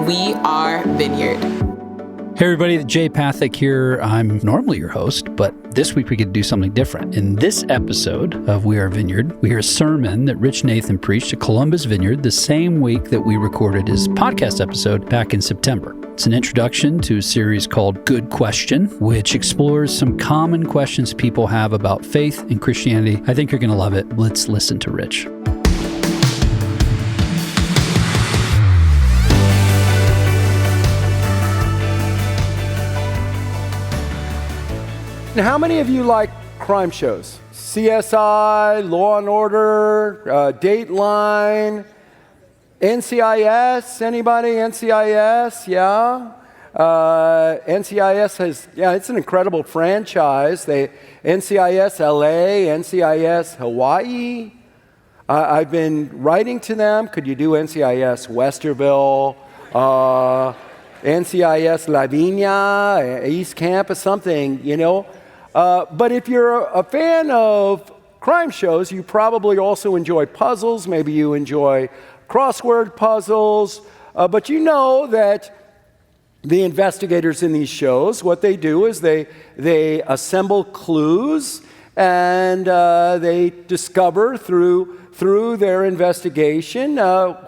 We Are Vineyard. Hey everybody, Jay Pathak here. I'm normally your host, but this week we could do something different. In this episode of We Are Vineyard, we hear a sermon that Rich Nathan preached at Columbus Vineyard the same week that we recorded his podcast episode back in September. It's an introduction to a series called Good Question, which explores some common questions people have about faith and Christianity. I think you're going to love it. Let's listen to Rich. How many of you like crime shows? CSI, Law and Order, Dateline, NCIS, anybody? NCIS, yeah? NCIS has, it's an incredible franchise. NCIS LA, NCIS Hawaii. I've been writing to them. Could you do NCIS Westerville? NCIS La Vina, East Campus, something, you know? But if you're a fan of crime shows, you probably also enjoy puzzles. Maybe you enjoy crossword puzzles. But you know that the investigators in these shows, what they do is they assemble clues and they discover through their investigation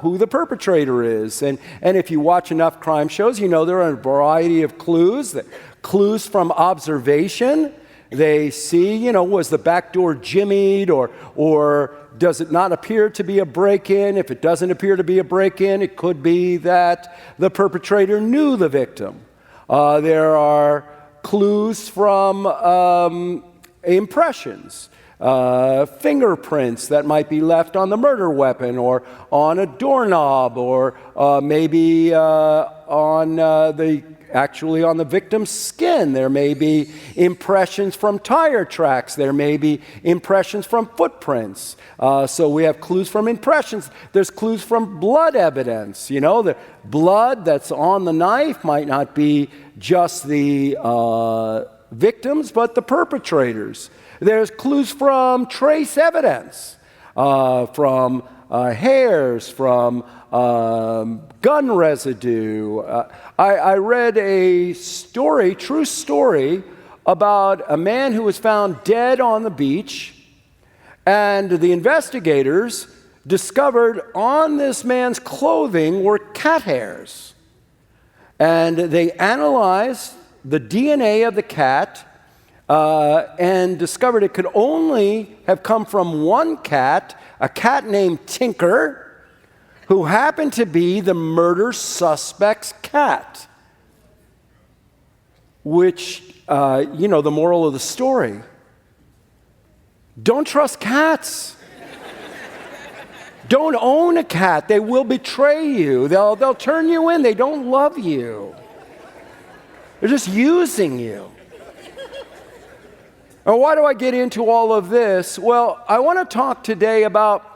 who the perpetrator is. And if you watch enough crime shows, you know there are a variety of clues. Clues from observation. They see, was the back door jimmied or does it not appear to be a break-in? If it doesn't appear to be a break-in, it could be that the perpetrator knew the victim. There are clues from impressions, fingerprints that might be left on the murder weapon or on a doorknob or maybe on the victim's skin. There may be impressions from tire tracks. There may be impressions from footprints. So we have clues from impressions. There's clues from blood evidence. The blood that's on the knife might not be just the victims, but the perpetrators. There's clues from trace evidence, from hairs, from gun residue. I read a story, true story, about a man who was found dead on the beach, and the investigators discovered on this man's clothing were cat hairs. And they analyzed the DNA of the cat and discovered it could only have come from one cat, a cat named Tinker, who happened to be the murder suspect's cat. Which, the moral of the story, don't trust cats. Don't own a cat. They will betray you. They'll turn you in. They don't love you. They're just using you. Now, why do I get into all of this? Well, I want to talk today about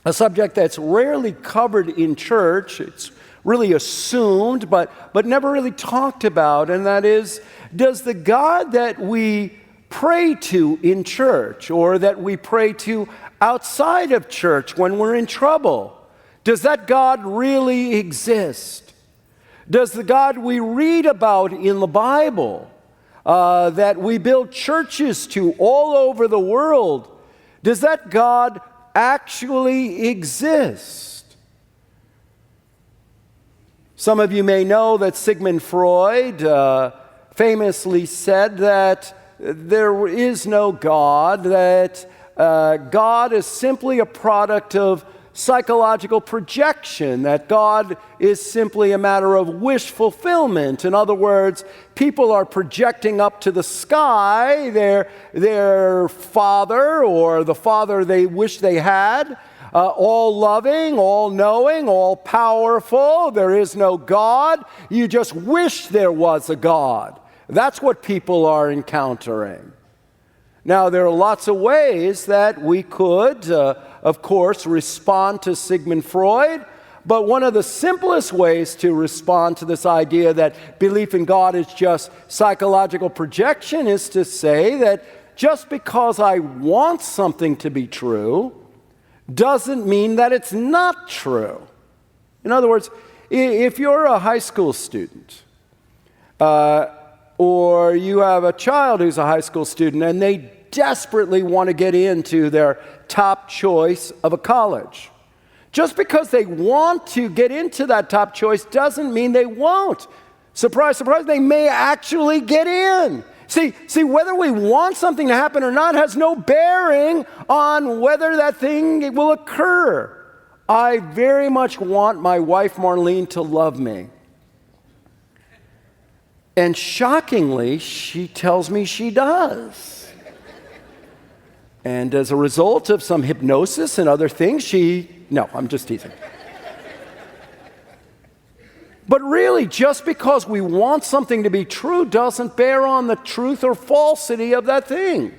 a subject that's rarely covered in church. It's really assumed, but never really talked about, and that is, does the God that we pray to in church or that we pray to outside of church when we're in trouble, does that God really exist? Does the God we read about in the Bible, that we build churches to all over the world, does that God actually exist? Some of you may know that Sigmund Freud famously said that there is no God, that God is simply a product of psychological projection, that God is simply a matter of wish fulfillment. In other words, people are projecting up to the sky their father or the father they wish they had, all loving, all knowing, all powerful. There is no God. You just wish there was a God. That's what people are encountering. Now, there are lots of ways that we could, of course, respond to Sigmund Freud, but one of the simplest ways to respond to this idea that belief in God is just psychological projection is to say that just because I want something to be true doesn't mean that it's not true. In other words, if you're a high school student, or you have a child who's a high school student and they desperately want to get into their top choice of a college, just because they want to get into that top choice doesn't mean they won't. Surprise, surprise, they may actually get in. See, whether we want something to happen or not has no bearing on whether that thing will occur. I very much want my wife Marlene to love me. And shockingly, she tells me she does. And as a result of some hypnosis and other things, no, I'm just teasing. But really, just because we want something to be true doesn't bear on the truth or falsity of that thing.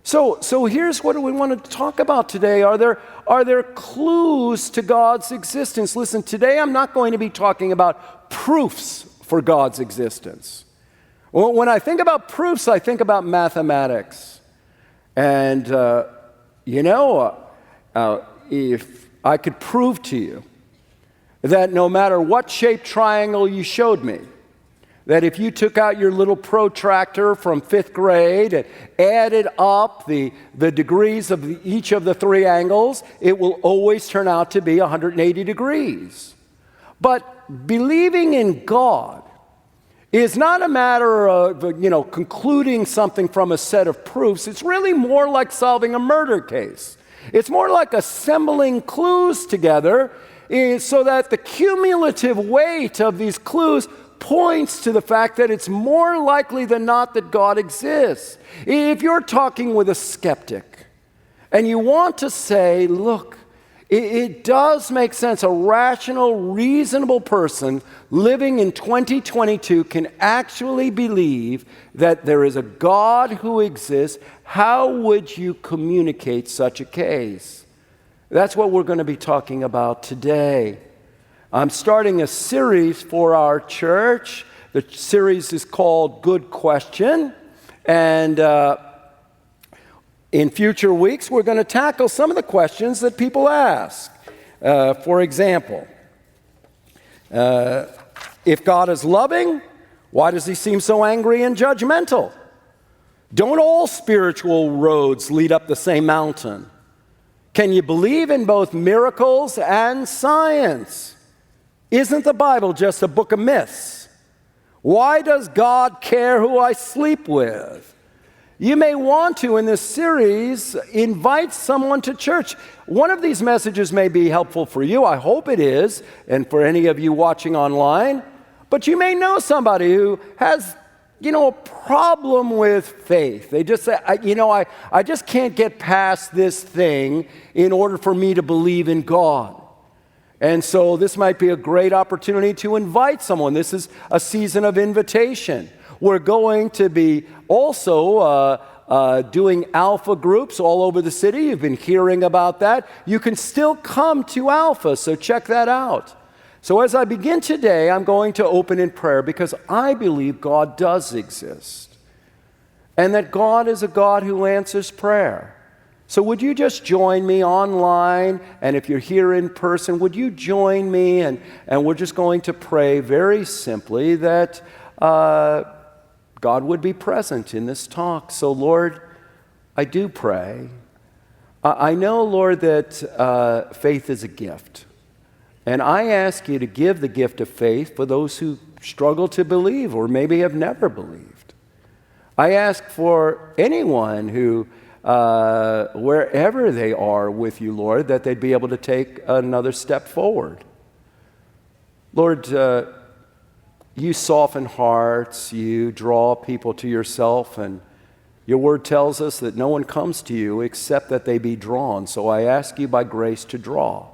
So here's what we want to talk about today. Are there clues to God's existence? Listen, today I'm not going to be talking about proofs for God's existence. Well, when I think about proofs, I think about mathematics. And, if I could prove to you that no matter what shaped triangle you showed me, that if you took out your little protractor from 5th grade and added up the degrees of each of the three angles, it will always turn out to be 180 degrees. But believing in God is not a matter of, concluding something from a set of proofs. It's really more like solving a murder case. It's more like assembling clues together so that the cumulative weight of these clues points to the fact that it's more likely than not that God exists. If you're talking with a skeptic and you want to say, look, it does make sense, a rational, reasonable person living in 2022 can actually believe that there is a God who exists, how would you communicate such a case? That's what we're going to be talking about today. I'm starting a series for our church. The series is called Good Question. And in future weeks, we're going to tackle some of the questions that people ask. For example, if God is loving, why does he seem so angry and judgmental? Don't all spiritual roads lead up the same mountain? Can you believe in both miracles and science? Isn't the Bible just a book of myths? Why does God care who I sleep with? You may want to, in this series, invite someone to church. One of these messages may be helpful for you. I hope it is, and for any of you watching online. But you may know somebody who has, a problem with faith. They just say, I just can't get past this thing in order for me to believe in God. And so this might be a great opportunity to invite someone. This is a season of invitation. We're going to be also doing alpha groups all over the city. You've been hearing about that. You can still come to alpha, so check that out. So as I begin today, I'm going to open in prayer because I believe God does exist and that God is a God who answers prayer. So would you just join me online, and if you're here in person, would you join me, and we're just going to pray very simply that God would be present in this talk. So Lord, I do pray. I know, Lord, that faith is a gift. And I ask you to give the gift of faith for those who struggle to believe or maybe have never believed. I ask for anyone who, wherever they are with you, Lord, that they'd be able to take another step forward. Lord, you soften hearts, you draw people to yourself, and your word tells us that no one comes to you except that they be drawn. So I ask you by grace to draw.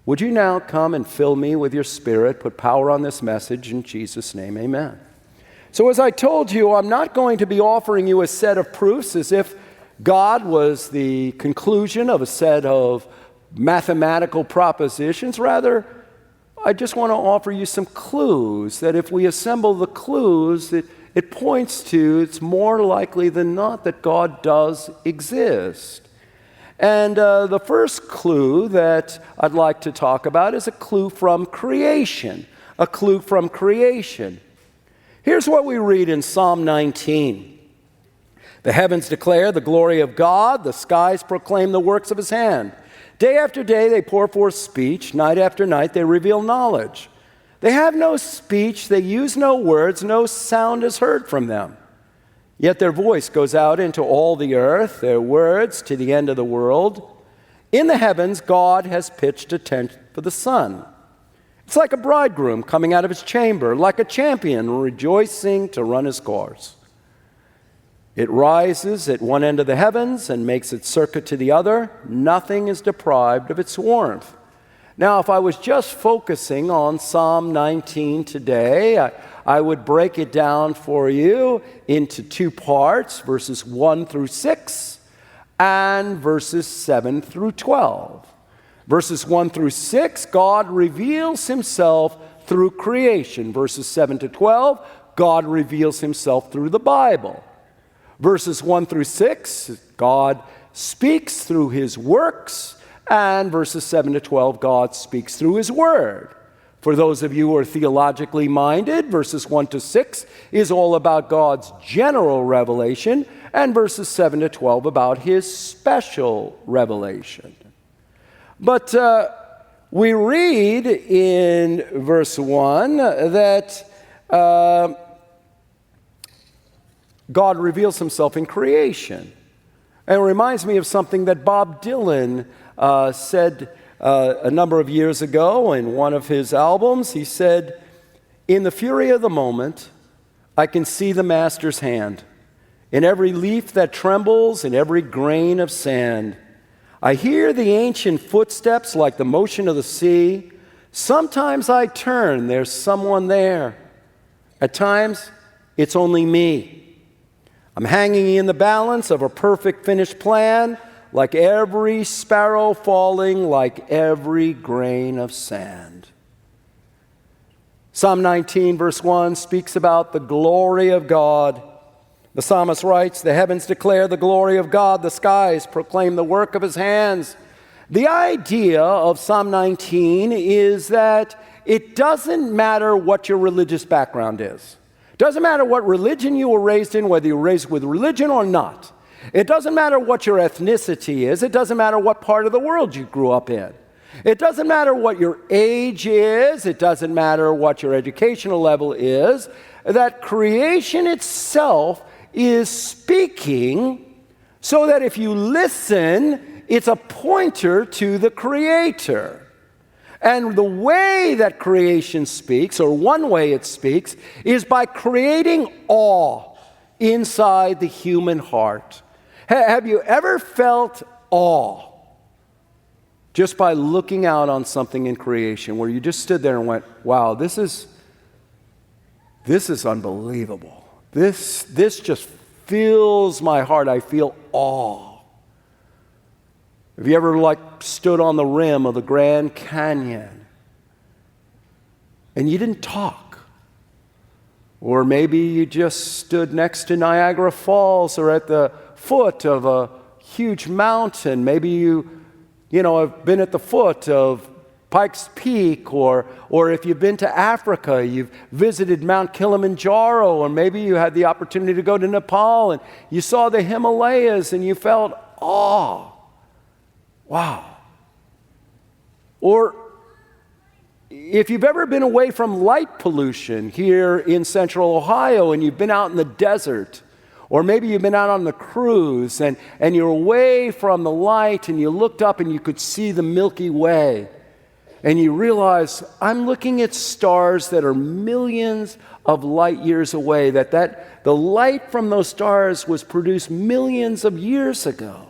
Would you now come and fill me with your Spirit, put power on this message, in Jesus' name, amen. So as I told you, I'm not going to be offering you a set of proofs as if God was the conclusion of a set of mathematical propositions. Rather, I just want to offer you some clues that if we assemble the clues, it points to it's more likely than not that God does exist. And the first clue that I'd like to talk about is a clue from creation. A clue from creation. Here's what we read in Psalm 19. The heavens declare the glory of God, the skies proclaim the works of his hand. Day after day they pour forth speech, night after night they reveal knowledge. They have no speech, they use no words, no sound is heard from them. Yet their voice goes out into all the earth, their words to the end of the world. In the heavens, God has pitched a tent for the sun. It's like a bridegroom coming out of his chamber, like a champion rejoicing to run his course. It rises at one end of the heavens and makes its circuit to the other. Nothing is deprived of its warmth. Now, if I was just focusing on Psalm 19 today, I would break it down for you into two parts, verses 1 through 6 and verses 7 through 12. Verses 1 through 6, God reveals himself through creation. Verses 7 to 12, God reveals himself through the Bible. Verses 1 through 6, God speaks through his works. And verses 7 to 12, God speaks through his word. For those of you who are theologically minded, verses 1 to 6 is all about God's general revelation, and verses 7 to 12 about his special revelation. But we read in verse 1 that God reveals himself in creation. And it reminds me of something that Bob Dylan said a number of years ago in one of his albums. He said, "In the fury of the moment, I can see the master's hand. In every leaf that trembles, in every grain of sand. I hear the ancient footsteps like the motion of the sea. Sometimes I turn, there's someone there. At times, it's only me. I'm hanging in the balance of a perfect finished plan, like every sparrow falling, like every grain of sand." Psalm 19, verse 1 speaks about the glory of God. The psalmist writes, "The heavens declare the glory of God, the skies proclaim the work of his hands." The idea of Psalm 19 is that it doesn't matter what your religious background is. It doesn't matter what religion you were raised in, whether you were raised with religion or not. It doesn't matter what your ethnicity is. It doesn't matter what part of the world you grew up in. It doesn't matter what your age is. It doesn't matter what your educational level is. That creation itself is speaking so that if you listen, it's a pointer to the Creator. And the way that creation speaks, or one way it speaks, is by creating awe inside the human heart. Have you ever felt awe just by looking out on something in creation where you just stood there and went, wow, this is unbelievable. This just fills my heart. I feel awe. Have you ever stood on the rim of the Grand Canyon and you didn't talk? Or maybe you just stood next to Niagara Falls or at the foot of a huge mountain. Maybe you have been at the foot of Pikes Peak, or if you've been to Africa, you've visited Mount Kilimanjaro, or maybe you had the opportunity to go to Nepal and you saw the Himalayas and you felt awe. Wow. Or if you've ever been away from light pollution here in central Ohio and you've been out in the desert, or maybe you've been out on the cruise and you're away from the light and you looked up and you could see the Milky Way and you realize, I'm looking at stars that are millions of light years away, that the light from those stars was produced millions of years ago.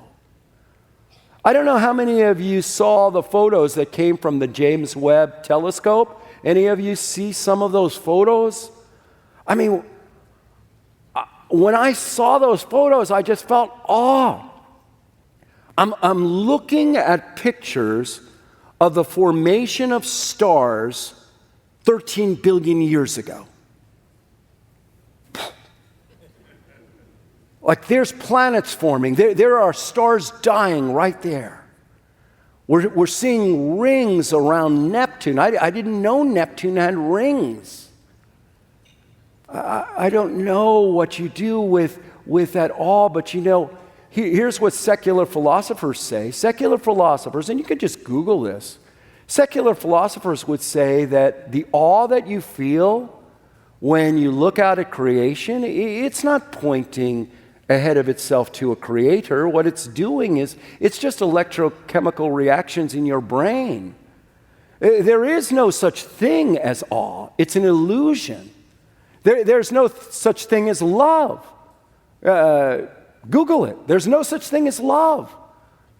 I don't know how many of you saw the photos that came from the James Webb telescope. Any of you see some of those photos? I mean, when I saw those photos, I just felt awe. I'm looking at pictures of the formation of stars 13 billion years ago. Like there's planets forming. There are stars dying right there. We're seeing rings around Neptune. I didn't know Neptune had rings. I don't know what you do with that all, but here's what secular philosophers say. Secular philosophers, and you could just Google this, secular philosophers would say that the awe that you feel when you look out at creation, it's not pointing ahead of itself to a creator. What it's doing is it's just electrochemical reactions in your brain. There is no such thing as awe. It's an illusion. There's no such thing as love. Google it. There's no such thing as love.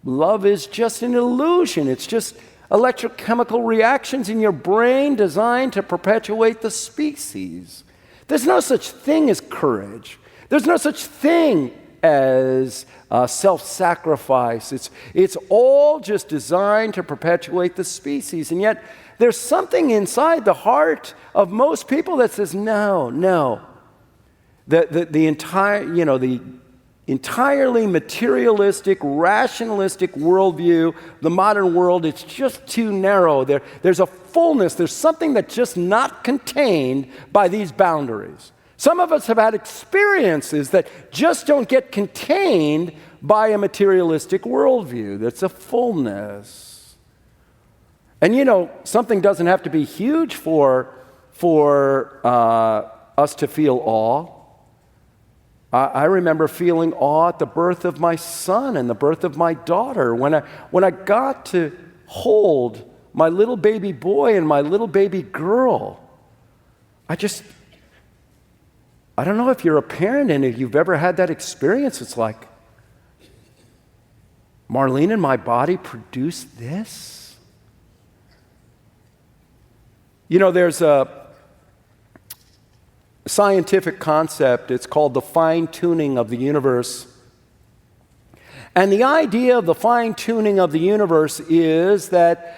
Love is just an illusion. It's just electrochemical reactions in your brain designed to perpetuate the species. There's no such thing as courage. There's no such thing as self-sacrifice. It's all just designed to perpetuate the species. And yet, there's something inside the heart of most people that says, no. The entirely materialistic, rationalistic worldview, the modern world, it's just too narrow. There's a fullness, there's something that's just not contained by these boundaries. Some of us have had experiences that just don't get contained by a materialistic worldview. That's a fullness. And something doesn't have to be huge for us to feel awe. I remember feeling awe at the birth of my son and the birth of my daughter. When I got to hold my little baby boy and my little baby girl, I don't know if you're a parent and if you've ever had that experience. It's like, Marlene and my body produced this? There's a scientific concept. It's called the fine-tuning of the universe. And the idea of the fine-tuning of the universe is that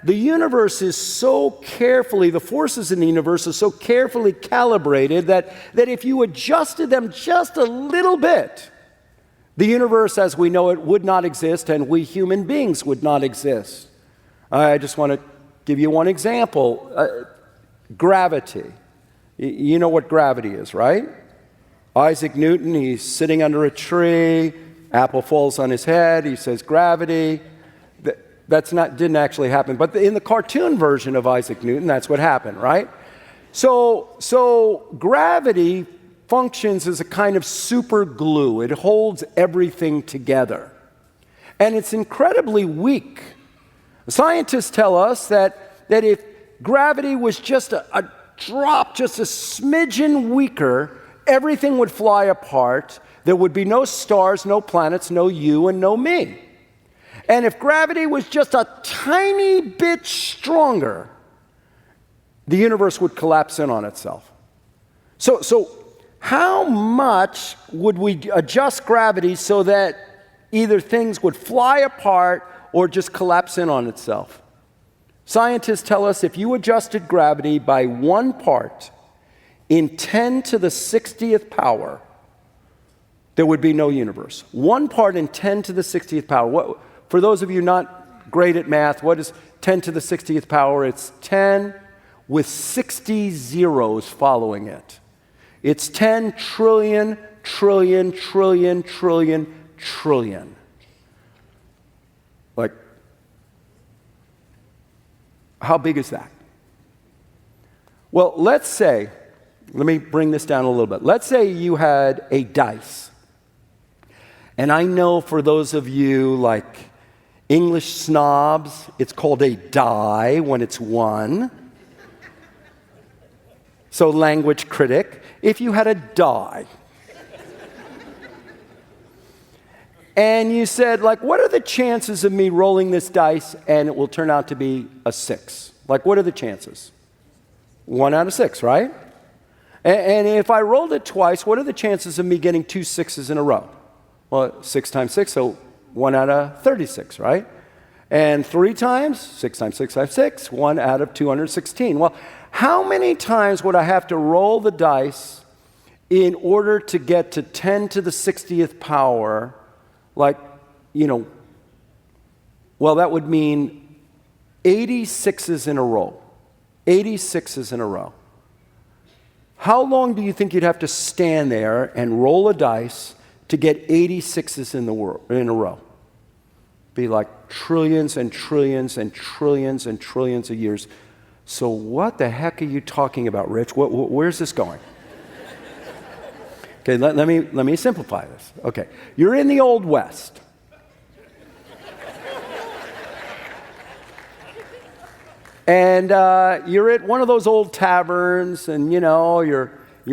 the universe is so carefully, the forces in the universe are so carefully calibrated that if you adjusted them just a little bit, the universe as we know it would not exist, and we human beings would not exist. I just want to give you one example. Gravity. You know what gravity is, right? Isaac Newton, he's sitting under a tree, apple falls on his head, he says, gravity. Didn't actually happen, but in the cartoon version of Isaac Newton, that's what happened, right? So gravity functions as a kind of super glue. It holds everything together. And it's incredibly weak. Scientists tell us that if gravity was just a drop, just a smidgen weaker, everything would fly apart. There would be no stars, no planets, no you, and no me. And if gravity was just a tiny bit stronger, the universe would collapse in on itself. So how much would we adjust gravity so that either things would fly apart or just collapse in on itself? Scientists tell us if you adjusted gravity by 1 part in 10 to the 60th power, there would be no universe. 1 part in 10 to the 60th power. For those of you not great at math, what is 10 to the 60th power? It's 10 with 60 zeros following it. It's 10 trillion, trillion, trillion, trillion, trillion. Like, how big is that? Well, let's say, let me bring this down a little bit. Let's say you had a dice. And I know for those of you like English snobs, it's called a die when it's won. So language critic, if you had a die, and you said, like, what are the chances of me rolling this dice and it will turn out to be a 6? Like, what are the chances? 1 out of 6, right? And if I rolled it twice, what are the chances of me getting 2 6s in a row? Well, 6 times 6, so 1 out of 36, right? And 3 times, 6 times 6 times 6, 1 out of 216. Well, how many times would I have to roll the dice in order to get to 10 to the 60th power, like, well, that would mean 86s in a row. 86s in a row. How long do you think you'd have to stand there and roll a dice to get 86s in a row? Be like trillions and trillions and trillions and trillions of years. So what the heck are you talking about, Rich? Where's this going? Okay, let me simplify this. Okay, you're in the Old West. And you're at one of those old taverns, and you're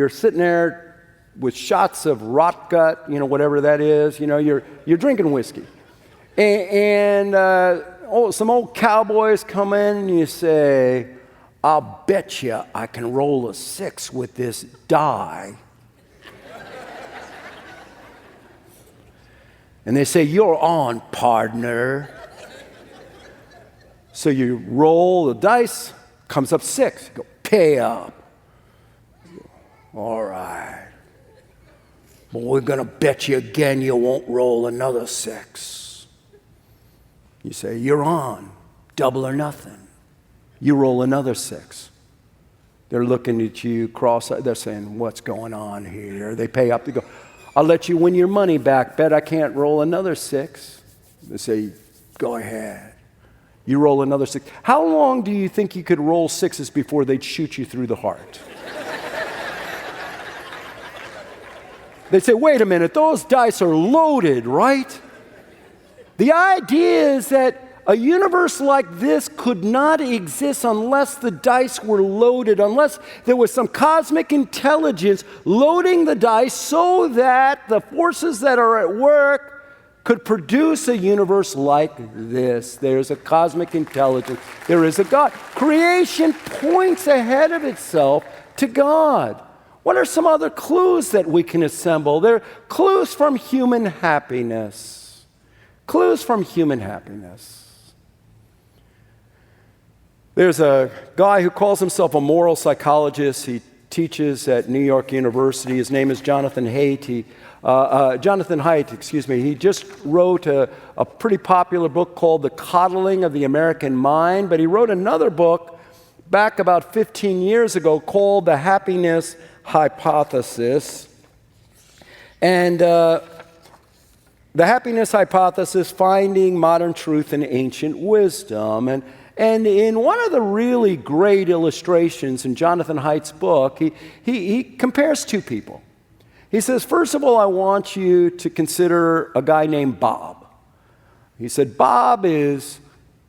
sitting there with shots of rot gut, whatever that is. You're drinking whiskey, and some old cowboys come in, and you say, "I'll bet you I can roll a 6 with this die." And they say, "You're on, partner." So you roll the dice, comes up 6. You go, "Pay up." "All right. But we're going to bet you again you won't roll another 6. You say, "You're on. Double or nothing." You roll another 6. They're looking at you cross-eyed. They're saying, "What's going on here?" They pay up. They go, "I'll let you win your money back. Bet I can't roll another 6. They say, "Go ahead." You roll another 6. How long do you think you could roll 6s before they'd shoot you through the heart? They'd say, "Wait a minute, those dice are loaded, right?" The idea is that a universe like this could not exist unless the dice were loaded, unless there was some cosmic intelligence loading the dice so that the forces that are at work could produce a universe like this. There's a cosmic intelligence. There is a God. Creation points ahead of itself to God. What are some other clues that we can assemble? They're clues from human happiness. Clues from human happiness. There's a guy who calls himself a moral psychologist. He teaches at New York University. His name is Jonathan Haidt. He just wrote a pretty popular book called The Coddling of the American Mind, but he wrote another book back about 15 years ago called The Happiness Hypothesis. And The Happiness Hypothesis, Finding Modern Truth in Ancient Wisdom. And in one of the really great illustrations in Jonathan Haidt's book, he compares two people. He says, first of all, I want you to consider a guy named Bob. He said, Bob is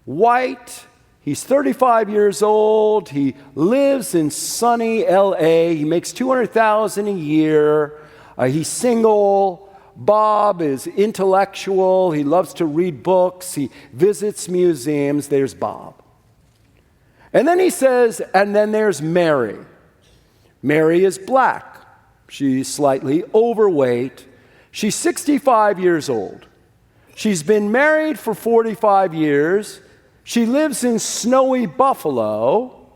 white. He's 35 years old. He lives in sunny L.A. He makes $200,000 a year. He's single. Bob is intellectual. He loves to read books. He visits museums. There's Bob. And then he says, and then there's Mary. Mary is black. She's slightly overweight. She's 65 years old. She's been married for 45 years. She lives in snowy Buffalo.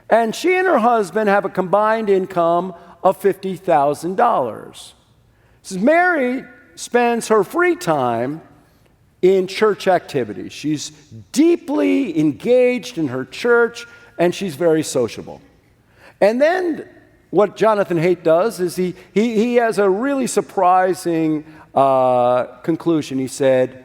And she and her husband have a combined income of $50,000. Says Mary spends her free time in church activities. She's deeply engaged in her church, and she's very sociable. And then what Jonathan Haidt does is he has a really surprising conclusion. He said,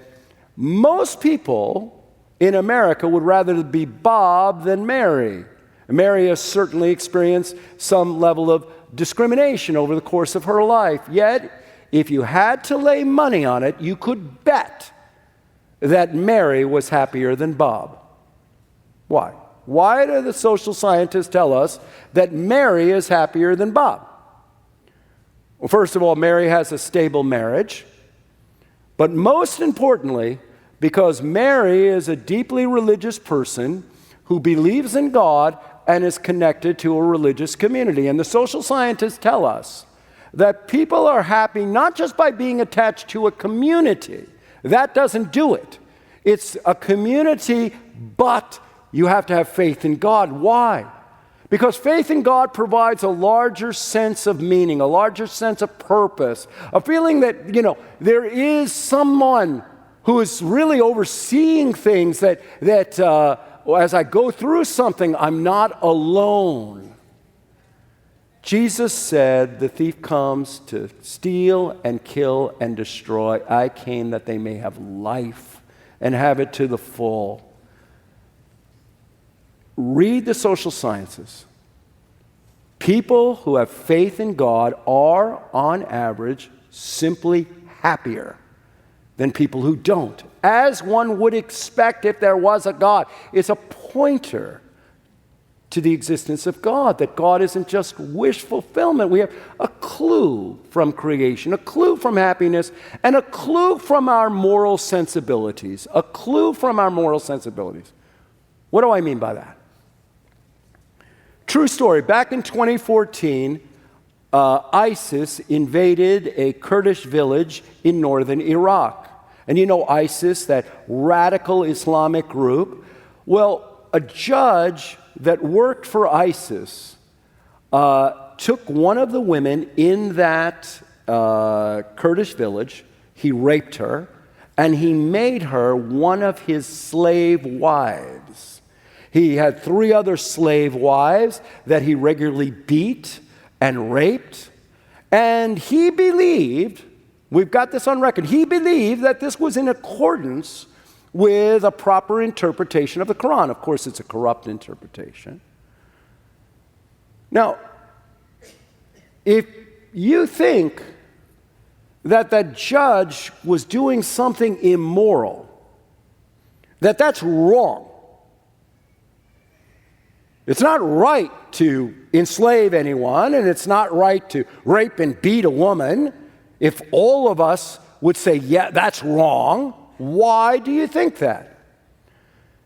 most people in America would rather be Bob than Mary. Mary has certainly experienced some level of discrimination over the course of her life. Yet, if you had to lay money on it, you could bet that Mary was happier than Bob. Why? Why do the social scientists tell us that Mary is happier than Bob? Well, first of all, Mary has a stable marriage. But most importantly, because Mary is a deeply religious person who believes in God and is connected to a religious community. And the social scientists tell us that people are happy not just by being attached to a community. That doesn't do it. It's a community, but you have to have faith in God. Why? Because faith in God provides a larger sense of meaning, a larger sense of purpose, a feeling that, there is someone who is really overseeing things that as I go through something, I'm not alone. Jesus said, the thief comes to steal and kill and destroy. I came that they may have life and have it to the full. Read the social sciences. People who have faith in God are, on average, simply happier than people who don't, as one would expect if there was a God. It's a pointer to the existence of God, that God isn't just wish fulfillment. We have a clue from creation, a clue from happiness, and a clue from our moral sensibilities. A clue from our moral sensibilities. What do I mean by that? True story. Back in 2014, ISIS invaded a Kurdish village in northern Iraq. And you know ISIS, that radical Islamic group? Well, a judge that worked for ISIS took one of the women in that Kurdish village, he raped her, and he made her one of his slave wives. He had 3 other slave wives that he regularly beat and raped. And he believed, we've got this on record, he believed that this was in accordance with a proper interpretation of the Quran. Of course, it's a corrupt interpretation. Now, if you think that that judge was doing something immoral, that's wrong. It's not right to enslave anyone, and it's not right to rape and beat a woman. If all of us would say, yeah, that's wrong, why do you think that?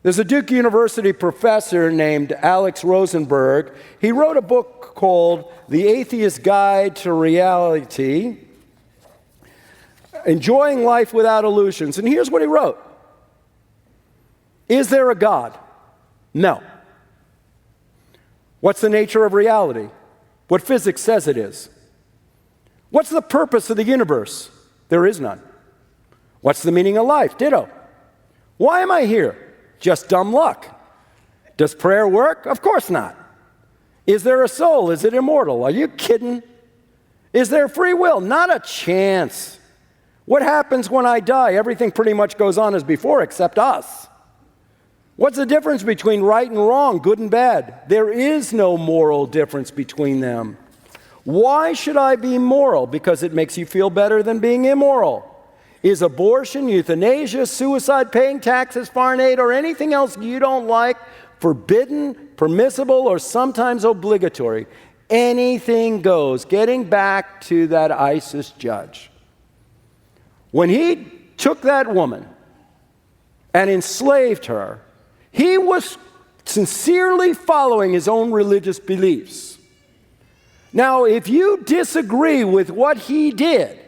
There's a Duke University professor named Alex Rosenberg. He wrote a book called The Atheist Guide to Reality, Enjoying Life Without Illusions. And here's what he wrote. Is there a God? No. What's the nature of reality? What physics says it is. What's the purpose of the universe? There is none. What's the meaning of life? Ditto. Why am I here? Just dumb luck. Does prayer work? Of course not. Is there a soul? Is it immortal? Are you kidding? Is there free will? Not a chance. What happens when I die? Everything pretty much goes on as before except us. What's the difference between right and wrong, good and bad? There is no moral difference between them. Why should I be moral? Because it makes you feel better than being immoral. Is abortion, euthanasia, suicide, paying taxes, foreign aid, or anything else you don't like forbidden, permissible, or sometimes obligatory? Anything goes. Getting back to that ISIS judge. When he took that woman and enslaved her, he was sincerely following his own religious beliefs. Now, if you disagree with what he did,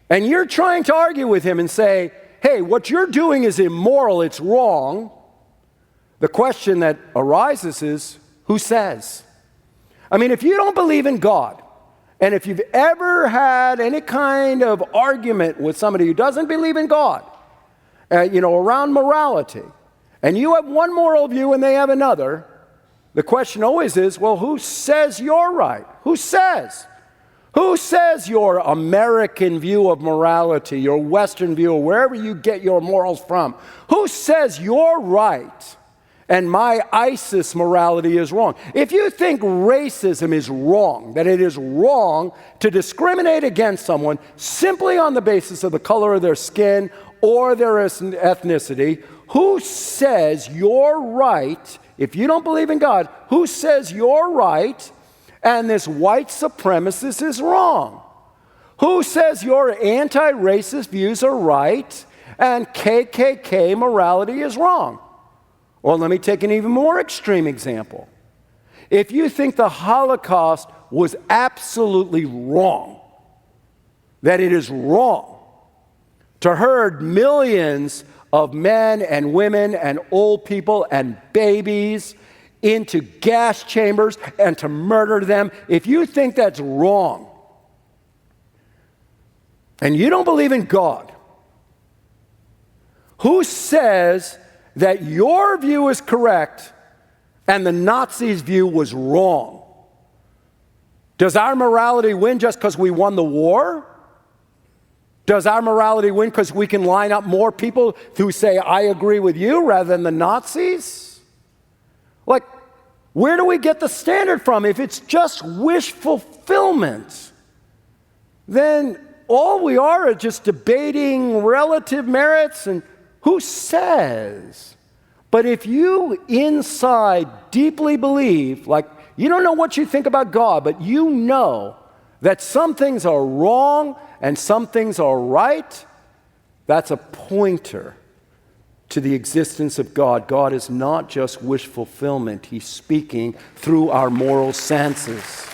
and you're trying to argue with him and say, hey, what you're doing is immoral, it's wrong, the question that arises is, who says? I mean, if you don't believe in God, and if you've ever had any kind of argument with somebody who doesn't believe in God, around morality, and you have one moral view and they have another, the question always is, well, who says you're right? Who says? Who says your American view of morality, your Western view, or wherever you get your morals from, who says you're right and my ISIS morality is wrong? If you think racism is wrong, that it is wrong to discriminate against someone simply on the basis of the color of their skin or their ethnicity, who says you're right? If you don't believe in God, who says you're right and this white supremacist is wrong? Who says your anti-racist views are right and KKK morality is wrong? Or let me take an even more extreme example. If you think the Holocaust was absolutely wrong, that it is wrong to herd millions of men and women and old people and babies into gas chambers and to murder them. If you think that's wrong, and you don't believe in God, who says that your view is correct and the Nazis' view was wrong? Does our morality win just because we won the war? Does our morality win because we can line up more people who say, I agree with you, rather than the Nazis? Like, where do we get the standard from? If it's just wish fulfillment, then all we are just debating relative merits and who says. But if you inside deeply believe, like you don't know what you think about God, but you know that some things are wrong and some things are right, that's a pointer to the existence of God. God is not just wish fulfillment. He's speaking through our moral senses.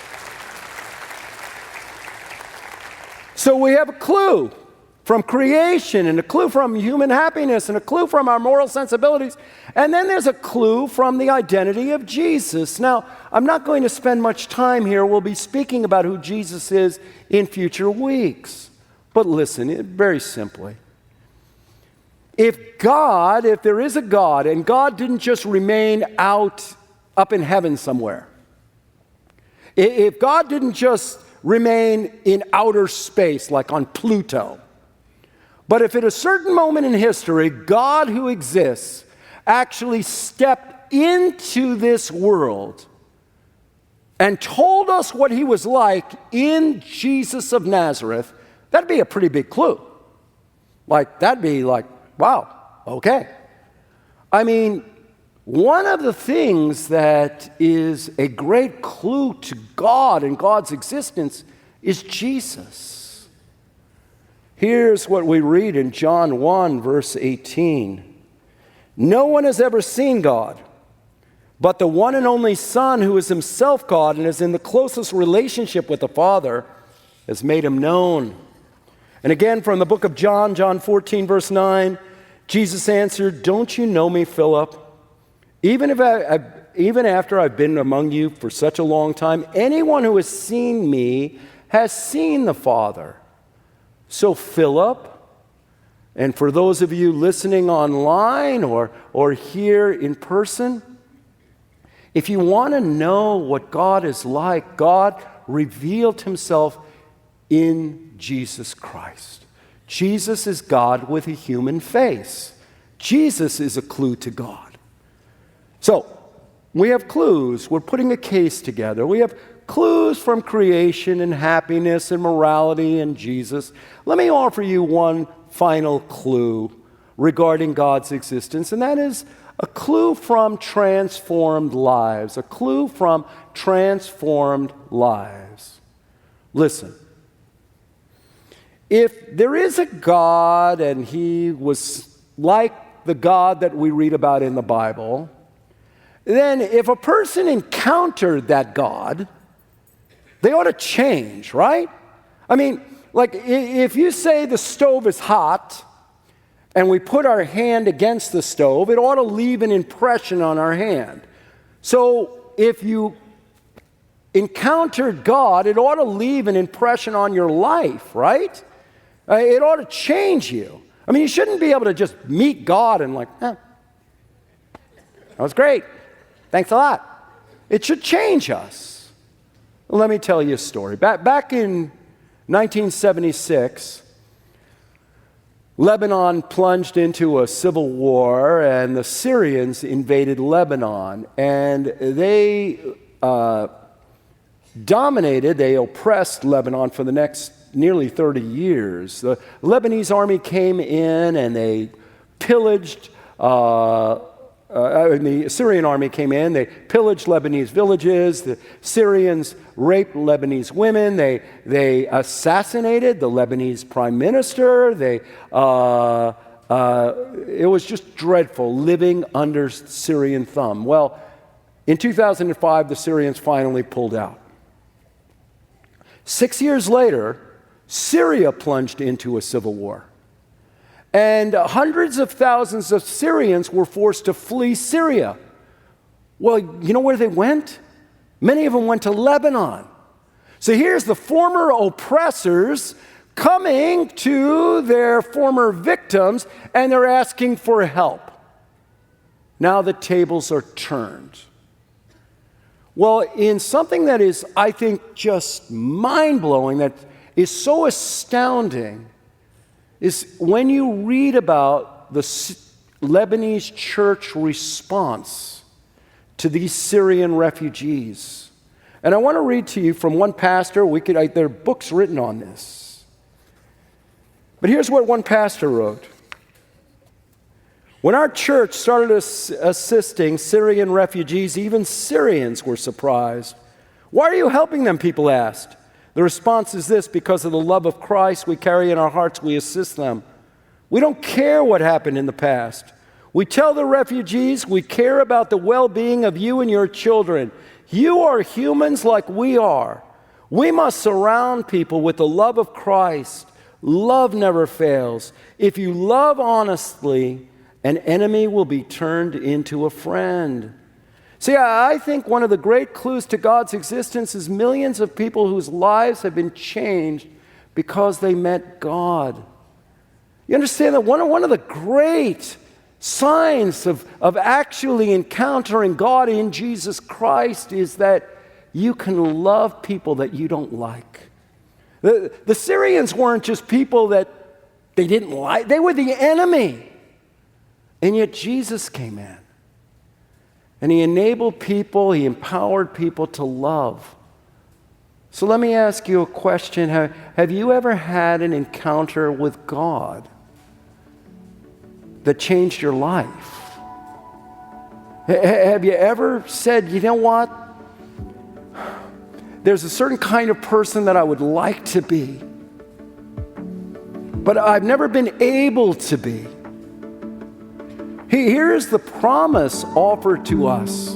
So we have a clue from creation, and a clue from human happiness, and a clue from our moral sensibilities. And then there's a clue from the identity of Jesus. Now, I'm not going to spend much time here. We'll be speaking about who Jesus is in future weeks. But listen, very simply. If there is a God, and God didn't just remain up in heaven somewhere, if God didn't just remain in outer space like on Pluto, but if at a certain moment in history, God who exists actually stepped into this world and told us what he was like in Jesus of Nazareth, that'd be a pretty big clue. That'd be like, wow, okay. I mean, one of the things that is a great clue to God and God's existence is Jesus. Here's what we read in John 1, verse 18. No one has ever seen God, but the one and only Son, who is himself God and is in the closest relationship with the Father, has made him known. And again, from the book of John, John 14, verse 9, Jesus answered, don't you know me, Philip? Even after I've been among you for such a long time, anyone who has seen me has seen the Father. So Philip, and for those of you listening online or here in person, if you want to know what God is like, God revealed himself in Jesus Christ. Jesus is God with a human face. Jesus is a clue to God. So, we have clues. We're putting a case together. We have clues from creation and happiness and morality and Jesus. Let me offer you one final clue regarding God's existence, and that is a clue from transformed lives. A clue from transformed lives. Listen. If there is a God and he was like the God that we read about in the Bible, then if a person encountered that God, they ought to change, right? I mean, like if you say the stove is hot and we put our hand against the stove, it ought to leave an impression on our hand. So if you encountered God, it ought to leave an impression on your life, right? It ought to change you. I mean, you shouldn't be able to just meet God and that was great. Thanks a lot. It should change us. Let me tell you a story. Back in 1976, Lebanon plunged into a civil war, and the Syrians invaded Lebanon, and they they oppressed Lebanon for the next nearly 30 years. The Lebanese army came in and they pillaged, the Syrian army came in, they pillaged Lebanese villages, the Syrians raped Lebanese women, they assassinated the Lebanese prime minister, it was just dreadful living under Syrian thumb. Well, in 2005, the Syrians finally pulled out. 6 years later, Syria plunged into a civil war. And hundreds of thousands of Syrians were forced to flee Syria. Well, you know where they went? Many of them went to Lebanon. So here's the former oppressors coming to their former victims, and they're asking for help. Now the tables are turned. Well, in something that is, I think, just mind-blowing, that is so astounding, is when you read about the Lebanese church response to these Syrian refugees. And I want to read to you from one pastor. There are books written on this. But here's what one pastor wrote. When our church started assisting Syrian refugees, even Syrians were surprised. Why are you helping them, people asked. The response is this: because of the love of Christ we carry in our hearts, we assist them. We don't care what happened in the past. We tell the refugees we care about the well-being of you and your children. You are humans like we are. We must surround people with the love of Christ. Love never fails. If you love honestly, an enemy will be turned into a friend. See, I think one of the great clues to God's existence is millions of people whose lives have been changed because they met God. You understand that one of the great signs of actually encountering God in Jesus Christ is that you can love people that you don't like. The Syrians weren't just people that they didn't like. They were the enemy. And yet Jesus came in. And he enabled people, he empowered people to love. So let me ask you a question. Have you ever had an encounter with God that changed your life? Have you ever said, you know what? There's a certain kind of person that I would like to be, but I've never been able to be. Here's the promise offered to us,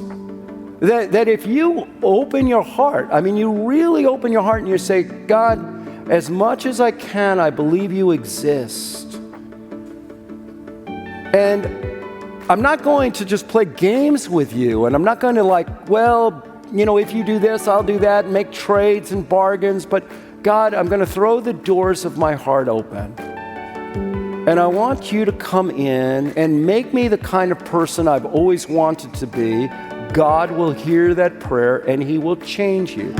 that if you open your heart, you really open your heart and you say, God, as much as I can, I believe you exist. And I'm not going to just play games with you, and I'm not going to if you do this, I'll do that, and make trades and bargains, but God, I'm going to throw the doors of my heart open. And I want you to come in and make me the kind of person I've always wanted to be. God will hear that prayer and he will change you.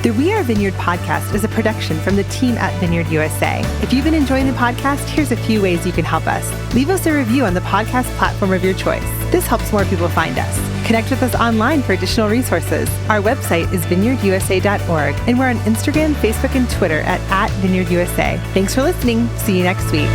The We Are Vineyard podcast is a production from the team at Vineyard USA. If you've been enjoying the podcast, here's a few ways you can help us. Leave us a review on the podcast platform of your choice. This helps more people find us. Connect with us online for additional resources. Our website is vineyardusa.org, and we're on Instagram, Facebook, and Twitter at @VineyardUSA. Thanks for listening. See you next week.